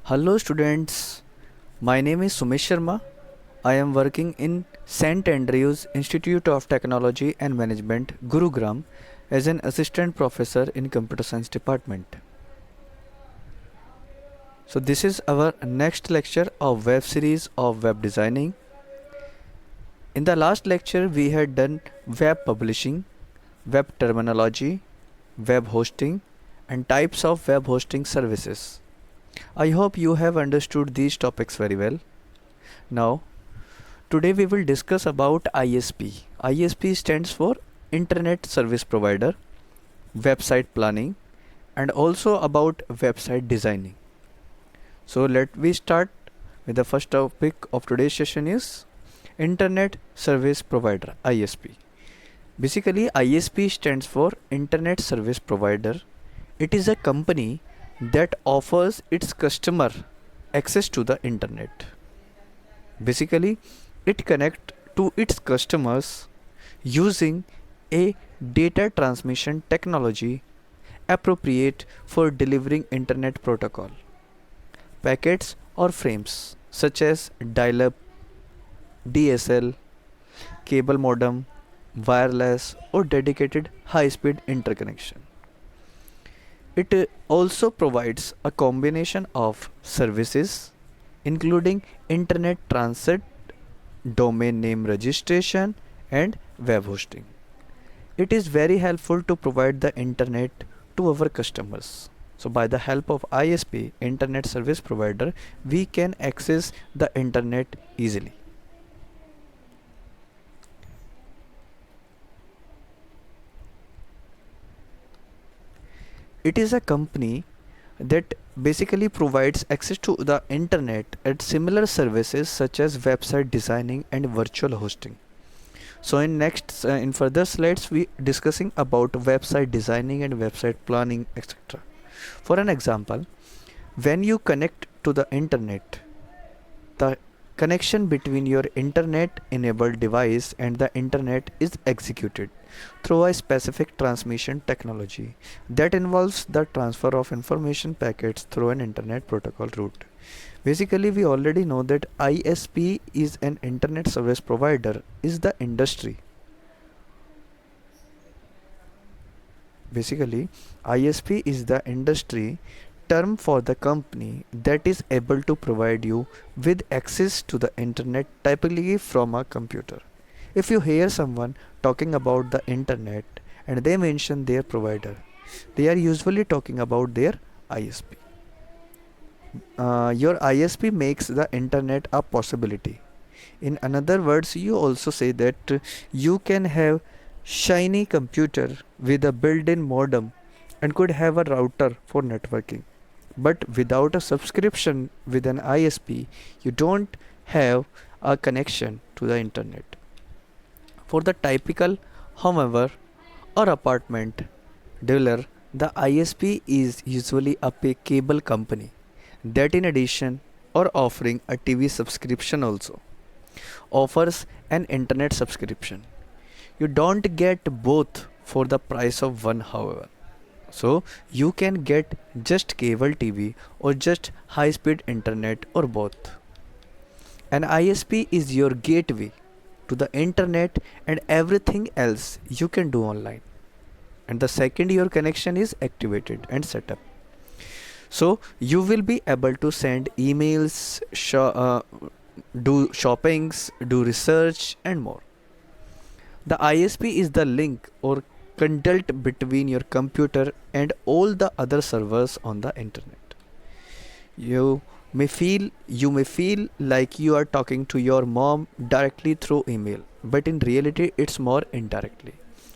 Hello students, my name is Sumesh Sharma. I am working in St. Andrews Institute of Technology and Management, Gurugram, as an assistant professor in computer science department. So this is our next lecture of web series of web designing. In the last lecture we had done web publishing, web terminology, web hosting and types of web hosting services. I hope you have understood these topics very well. Now, today we will discuss about ISP. ISP stands for Internet Service Provider, website planning, and also about website designing. So let we start with the first topic of today's session is Internet Service Provider, ISP. Basically, ISP stands for Internet Service Provider. It is a company that offers its customer access to the internet. Basically, it connects to its customers using a data transmission technology appropriate for delivering internet protocol, packets or frames such as dial-up, DSL, cable modem, wireless or dedicated high-speed interconnection. It also provides a combination of services including internet transit, domain name registration and web hosting. It is very helpful to provide the internet to our customers. So by the help of ISP, Internet Service Provider, we can access the internet easily. It is a company that basically provides access to the internet at similar services such as website designing and virtual hosting. So in further slides we discussing about website designing and website planning, etc. For an example, when you connect to the internet, the connection between your internet enabled device and the internet is executed through a specific transmission technology that involves the transfer of information packets through an internet protocol route. Basically, we already know that ISP is an internet service provider, is the industry. Basically, ISP is the industry term for the company that is able to provide you with access to the internet typically from a computer. If you hear someone talking about the internet and they mention their provider, they are usually talking about their ISP. Your ISP makes the internet a possibility. In another words, you also say that you can have shiny computer with a built-in modem and could have a router for networking. But without a subscription with an ISP, you don't have a connection to the internet. For the typical homeowner or apartment dweller, the ISP is usually a cable company that in addition or offering a TV subscription also offers an internet subscription. You don't get both for the price of one, however. So you can get just cable TV or just high speed internet or both. An ISP is your gateway to the internet and everything else you can do online. And the second your connection is activated and set up, so you will be able to send emails, do shoppings, do research and more. The ISP is the link or conduit between your computer and all the other servers on the internet. You may feel like you are talking to your mom directly through email, but in reality it's more indirectly.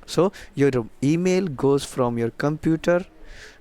So your email goes from your computer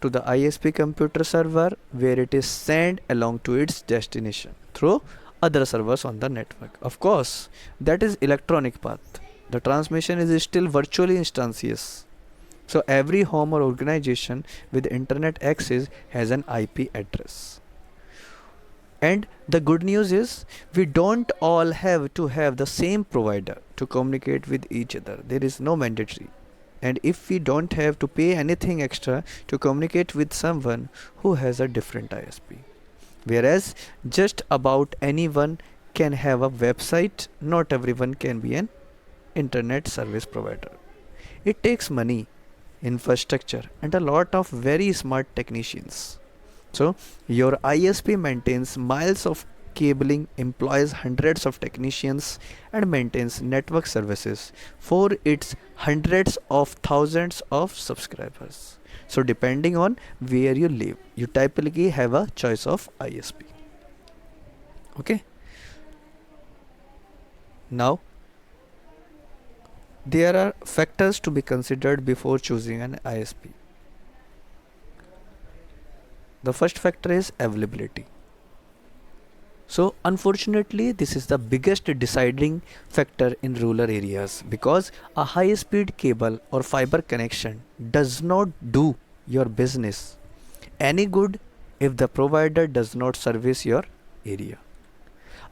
to the ISP computer server where it is sent along to its destination through other servers on the network. Of course, that is electronic path. The transmission is still virtually instantaneous. So every home or organization with internet access has an IP address. And the good news is we don't all have to have the same provider to communicate with each other. There is no mandatory. And if we don't have to pay anything extra to communicate with someone who has a different ISP. Whereas just about anyone can have a website, not everyone can be an internet service provider. It takes money, infrastructure, and a lot of very smart technicians. So, your ISP maintains miles of cabling, employs hundreds of technicians, and maintains network services for its hundreds of thousands of subscribers. So, depending on where you live, you typically have a choice of ISP. Okay. Now, there are factors to be considered before choosing an ISP. The first factor is availability. So unfortunately, this is the biggest deciding factor in rural areas because a high speed cable or fiber connection does not do your business any good if the provider does not service your area.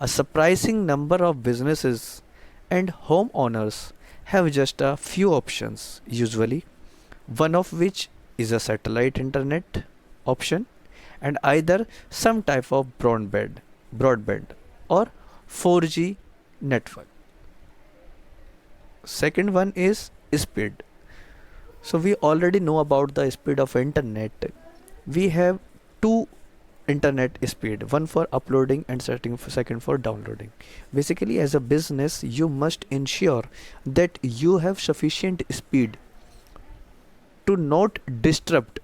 A surprising number of businesses and homeowners have just a few options, usually one of which is a satellite internet option and either some type of broadband or 4G network. Second one is speed. So we already know about the speed of internet. We have two internet speed, one for uploading and second for downloading. Basically, as a business, you must ensure that you have sufficient speed to not disrupt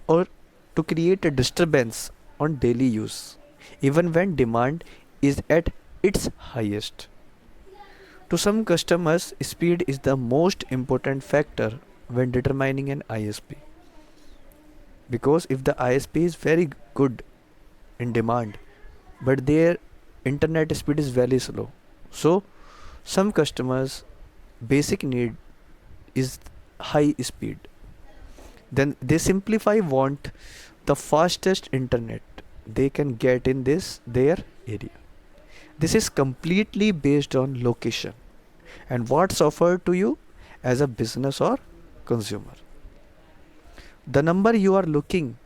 or to create a disturbance on daily use, even when demand is at its highest. To some customers, speed is the most important factor when determining an ISP. Because if the ISP is very good in demand, but their internet speed is very slow, so some customers' basic need is high speed. Then they simplify want the fastest internet they can get in their area. This is completely based on location and what's offered to you as a business or consumer. The number you are looking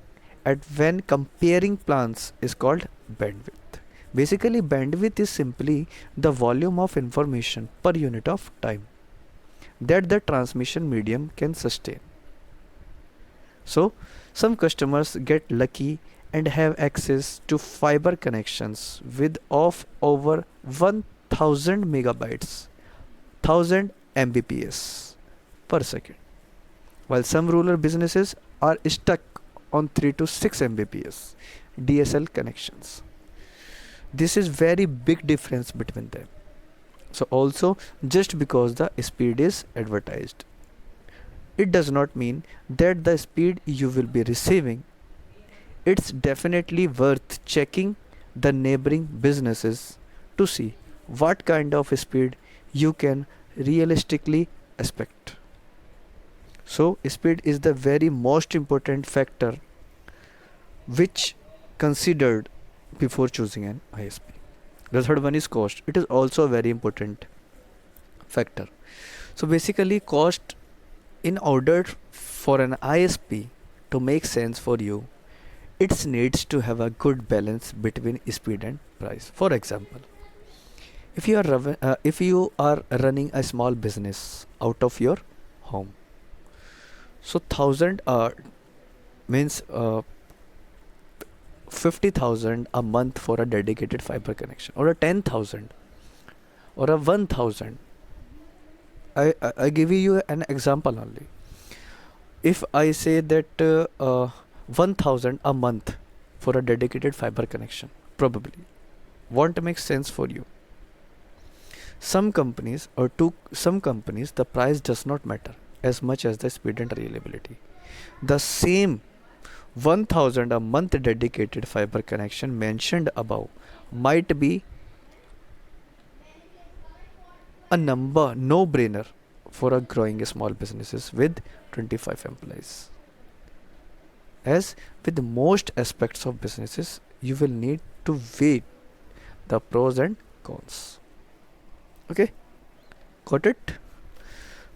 at when comparing plans is called bandwidth. Basically, bandwidth is simply the volume of information per unit of time that the transmission medium can sustain. So, some customers get lucky and have access to fiber connections with of over 1000 megabytes, 1000 Mbps per second, while some rural businesses are stuck on 3 to 6 Mbps DSL connections. This is very big difference between them. So also, just because the speed is advertised, it does not mean that the speed you will be receiving. It's definitely worth checking the neighboring businesses to see what kind of speed you can realistically expect. So speed is the very most important factor which considered before choosing an ISP. The third one is cost. It is also a very important factor. So basically, cost, in order for an ISP to make sense for you, it needs to have a good balance between speed and price. For example, if you are running a small business out of your home, so 1000 means 50,000 a month for a dedicated fiber connection, or a 10,000 or a 1,000. I give you an example only. If I say that 1,000 a month for a dedicated fiber connection, probably won't make sense for you. Some companies, the price does not matter as much as the speed and reliability. The same 1,000 a month dedicated fiber connection mentioned above might be a number no brainer for a growing small businesses with 25 employees. As with most aspects of businesses, you will need to weigh the pros and cons. Okay, got it?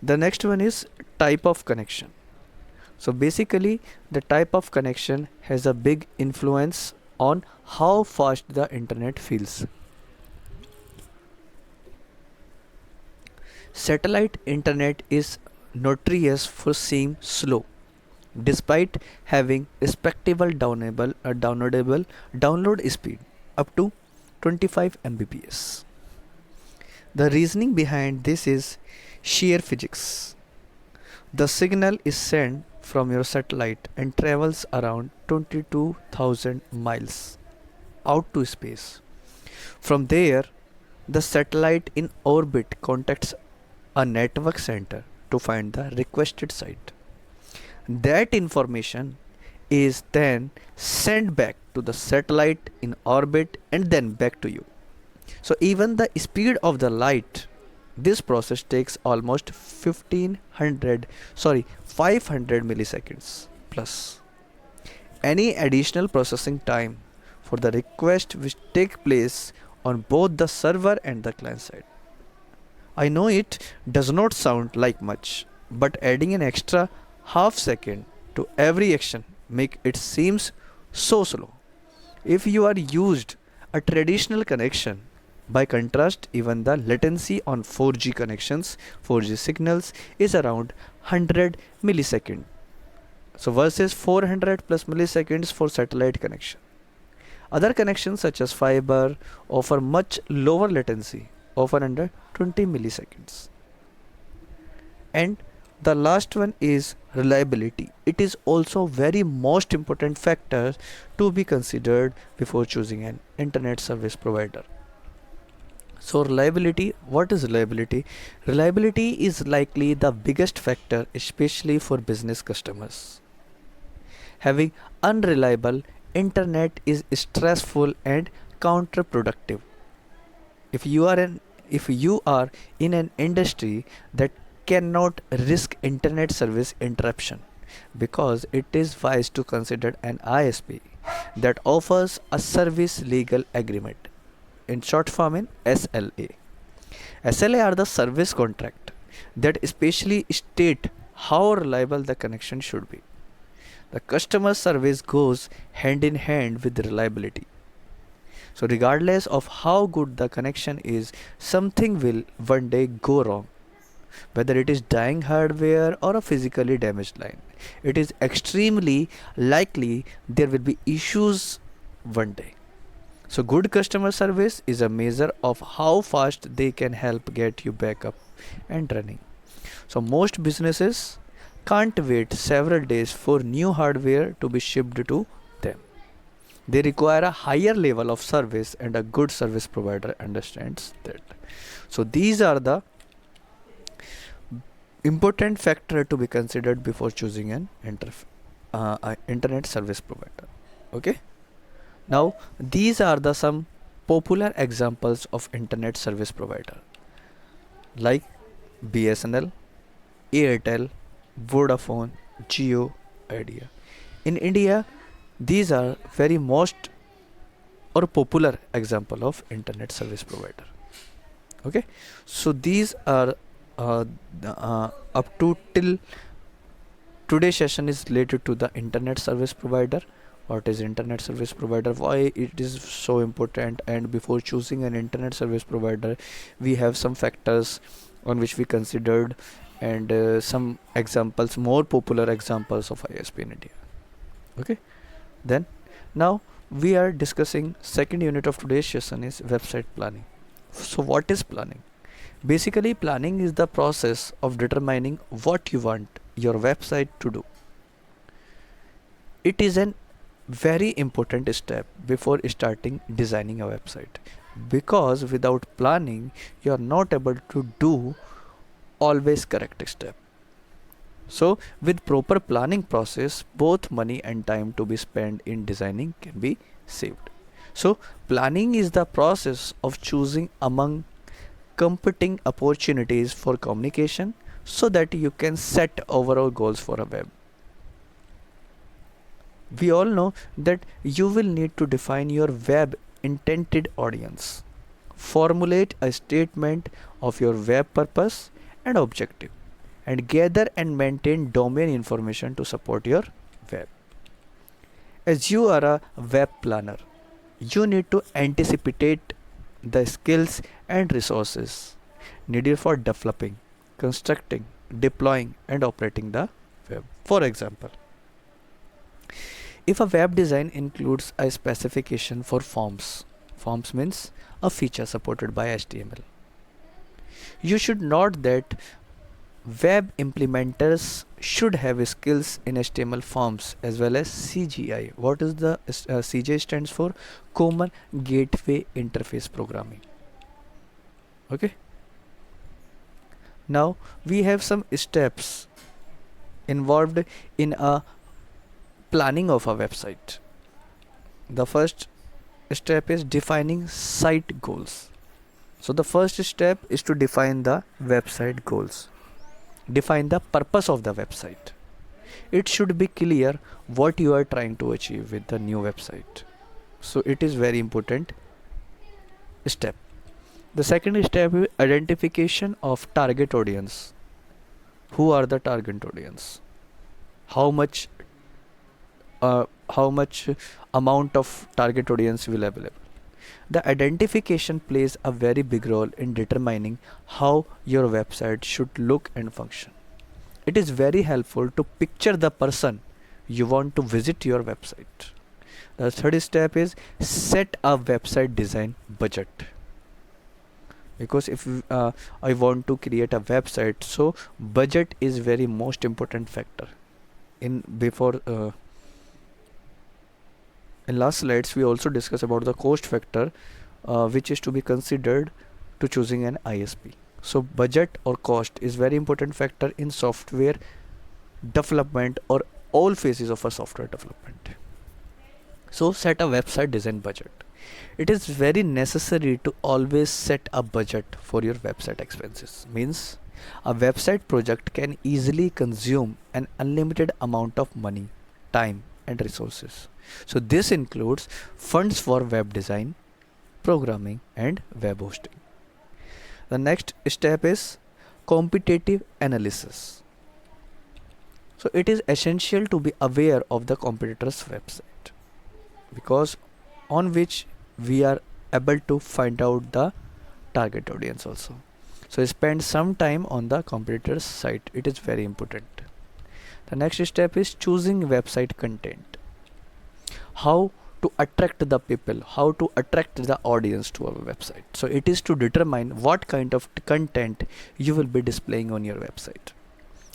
The next one is type of connection. So basically, the type of connection has a big influence on how fast the internet feels. Satellite internet is notorious for seeming slow, despite having respectable download speed up to 25 Mbps. The reasoning behind this is sheer physics. The signal is sent from your satellite and travels around 22,000 miles out to space. From there, the satellite in orbit contacts a network center to find the requested site. That information is then sent back to the satellite in orbit and then back to you. So even the speed of the light, this process takes almost 500 milliseconds plus. Any additional processing time for the request which take place on both the server and the client side. I know it does not sound like much, but adding an extra half second to every action make it seems so slow. If you are used a traditional connection, by contrast, even the latency on 4G connections, 4G signals is around 100 milliseconds. So versus 400 plus milliseconds for satellite connection. Other connections such as fiber offer much lower latency, often under 20 milliseconds. And the last one is reliability. It is also very most important factor to be considered before choosing an internet service provider. So reliability, what is reliability? Reliability is likely the biggest factor, especially for business customers. Having unreliable internet is stressful and counterproductive. If you are in an industry that cannot risk internet service interruption, because it is wise to consider an ISP that offers a service legal agreement, in short form in SLA. SLA are the service contract that especially state how reliable the connection should be. The customer service goes hand in hand with reliability. So regardless of how good the connection is, something will one day go wrong. Whether it is dying hardware or a physically damaged line, it is extremely likely there will be issues one day. So good customer service is a measure of how fast they can help get you back up and running. So most businesses can't wait several days for new hardware to be shipped to them. They require a higher level of service, and a good service provider understands that. So these are the important factor to be considered before choosing an internet service provider. Okay. Now these are the some popular examples of internet service provider like BSNL, Airtel, Vodafone, Jio, Idea. In India, these are very most or popular example of internet service provider. Okay, so these are up to till today's session is related to the internet service provider. What is internet service provider, why it is so important, and before choosing an internet service provider we have some factors on which we considered, and some examples, more popular examples of ISP in India. Okay, then now we are discussing second unit of today's session is website planning. So what is planning? Basically, planning is the process of determining what you want your website to do. It is an very important step before starting designing a website, because without planning you are not able to do always correct step. So with proper planning process, both money and time to be spent in designing can be saved. So planning is the process of choosing among competing opportunities for communication so that you can set overall goals for a web. We all know that you will need to define your web intended audience, formulate a statement of your web purpose and objective, and gather and maintain domain information to support your web. As you are a web planner, you need to anticipate the skills and resources needed for developing, constructing, deploying, and operating the web. For example, if a web design includes a specification for forms means a feature supported by HTML. You should note that web implementers should have skills in HTML forms as well as CGI. What is the CGI stands for Common Gateway Interface Programming. Okay. Now we have some steps involved in a planning of a website. The first step is defining site goals. So the first step is to define the website goals. Define the purpose of the website. It should be clear what you are trying to achieve with the new website. So it is very important step. The second step is identification of target audience. Who are the target audience? How much amount of target audience will available? The identification plays a very big role in determining how your website should look and function. It is very helpful to picture the person you want to visit your website. The third step is set a website design budget. Because if I want to create a website, so budget is very most important factor. In last slides we also discussed about the cost factor which is to be considered to choosing an ISP. So budget or cost is very important factor in software development or all phases of a software development. So set a website design budget. It is very necessary to always set a budget for your website expenses. Means a website project can easily consume an unlimited amount of money, time and resources. So this includes funds for web design, programming and web hosting. The next step is competitive analysis. So it is essential to be aware of the competitor's website, because on which we are able to find out the target audience also. So spend some time on the competitor's site. It is very important. The next step is choosing website content. How to attract the people, how to attract the audience to our website. So it is to determine what kind of content you will be displaying on your website.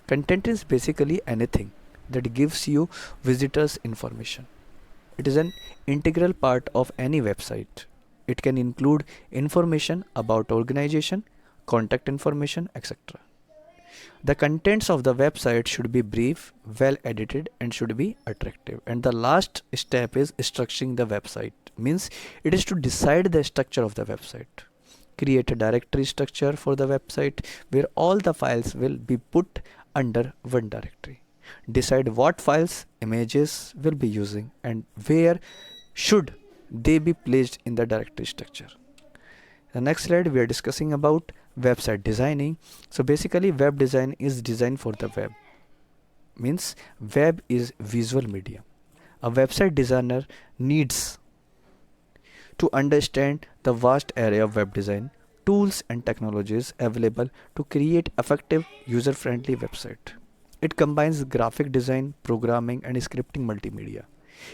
Content is basically anything that gives you visitors information. It is an integral part of any website. It can include information about organization, contact information, etc. The contents of the website should be brief, well edited and should be attractive. And the last step is structuring the website. Means it is to decide the structure of the website. Create a directory structure for the website where all the files will be put under one directory. Decide what files, images will be using and where should they be placed in the directory structure. The next slide we are discussing about website designing. So basically web design is designed for the web. Means web is visual medium. A website designer needs to understand the vast array of web design tools and technologies available to create effective user-friendly website. It combines graphic design, programming and scripting multimedia.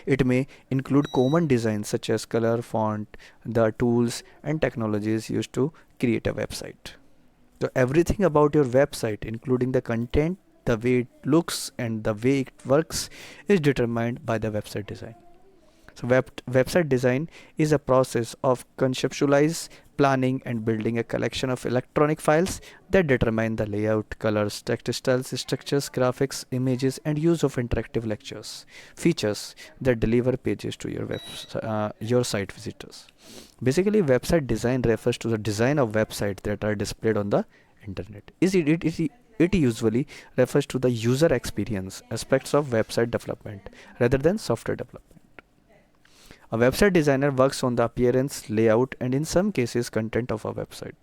It may include common designs such as color, font, the tools and technologies used to create a website. So everything about your website, including the content, the way it looks and the way it works, is determined by the website design. So website design is a process of conceptualize, planning and building a collection of electronic files that determine the layout, colors, text styles, structures, graphics, images and use of interactive features that deliver pages to your site visitors. Basically website design refers to the design of websites that are displayed on the internet. It usually refers to the user experience aspects of website development rather than software development. A website designer works on the appearance, layout, and in some cases content of a website.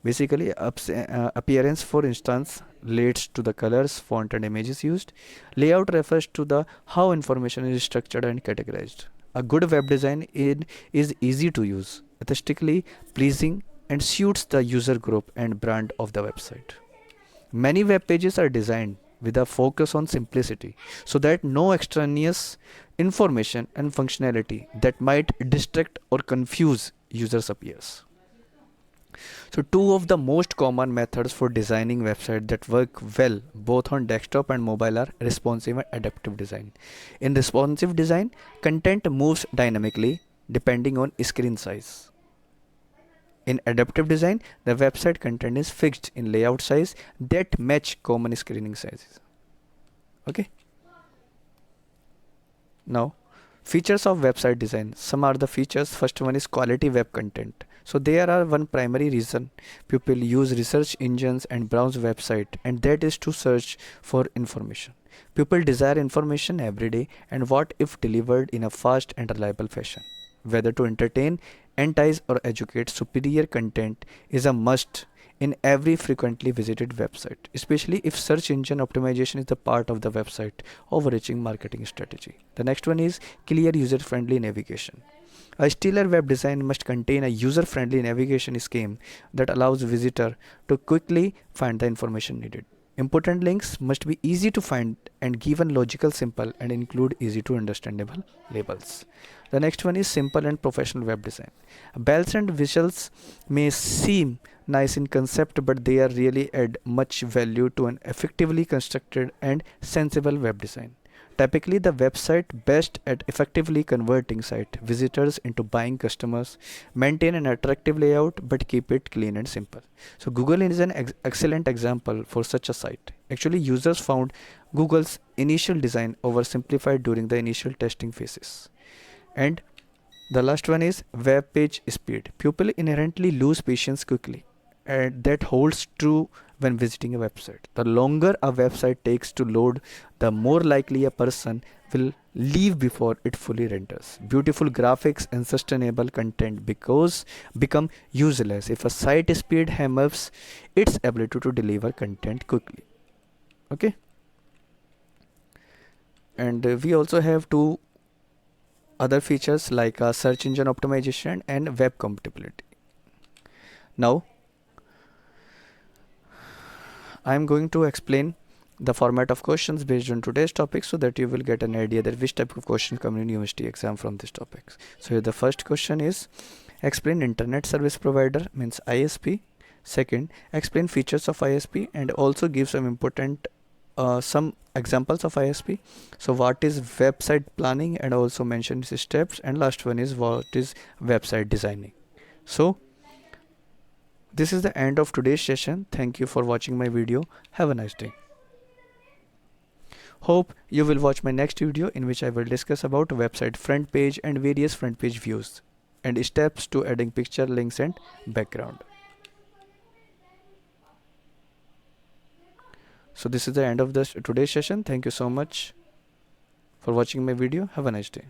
Basically, appearance, for instance, relates to the colors, font, and images used. Layout refers to the how information is structured and categorized. A good web design is easy to use, aesthetically pleasing, and suits the user group and brand of the website. Many web pages are designed with a focus on simplicity so that no extraneous information and functionality that might distract or confuse users appears. So two of the most common methods for designing websites that work well both on desktop and mobile are responsive and adaptive design. In responsive design, content moves dynamically depending on screen size. In adaptive design, the website content is fixed in layout size that match common screening sizes. Okay. Now, features of website design. Some are the features. First one is quality web content. So there are one primary reason people use research engines and browse website, and that is to search for information. People desire information every day, and what if delivered in a fast and reliable fashion? Whether to entertain, entice, or educate, superior content is a must in every frequently visited website, especially if search engine optimization is the part of the website overreaching marketing strategy. The next one is clear user-friendly navigation. A stellar web design must contain a user-friendly navigation scheme that allows visitor to quickly find the information needed. Important links must be easy to find and given logical, simple, and include easy to understandable labels. The next one is simple and professional web design. Bells and whistles may seem nice in concept, but they are really add much value to an effectively constructed and sensible web design. Typically, the website best at effectively converting site visitors into buying customers. Maintain an attractive layout but keep it clean and simple. So Google is an excellent example for such a site. Actually, users found Google's initial design oversimplified during the initial testing phases. And the last one is web page speed. People inherently lose patience quickly, and that holds true when visiting a website. The longer a website takes to load, the more likely a person will leave before it fully renders. Beautiful graphics and sustainable content because become useless if a site speed hammers its ability to deliver content quickly. Okay. And we also have two other features like search engine optimization and web compatibility. Now I am going to explain the format of questions based on today's topic so that you will get an idea that which type of question come in university exam from these topics. So here the first question is explain internet service provider means ISP. Second, explain features of ISP and also give some important some examples of ISP. So what is website planning and also mention its steps, and last one is what is website designing. So this is the end of today's session. Thank you for watching my video. Have a nice day. Hope you will watch my next video in which I will discuss about website front page and various front page views and steps to adding picture, links and background. So this is the end of today's session. Thank you so much for watching my video. Have a nice day.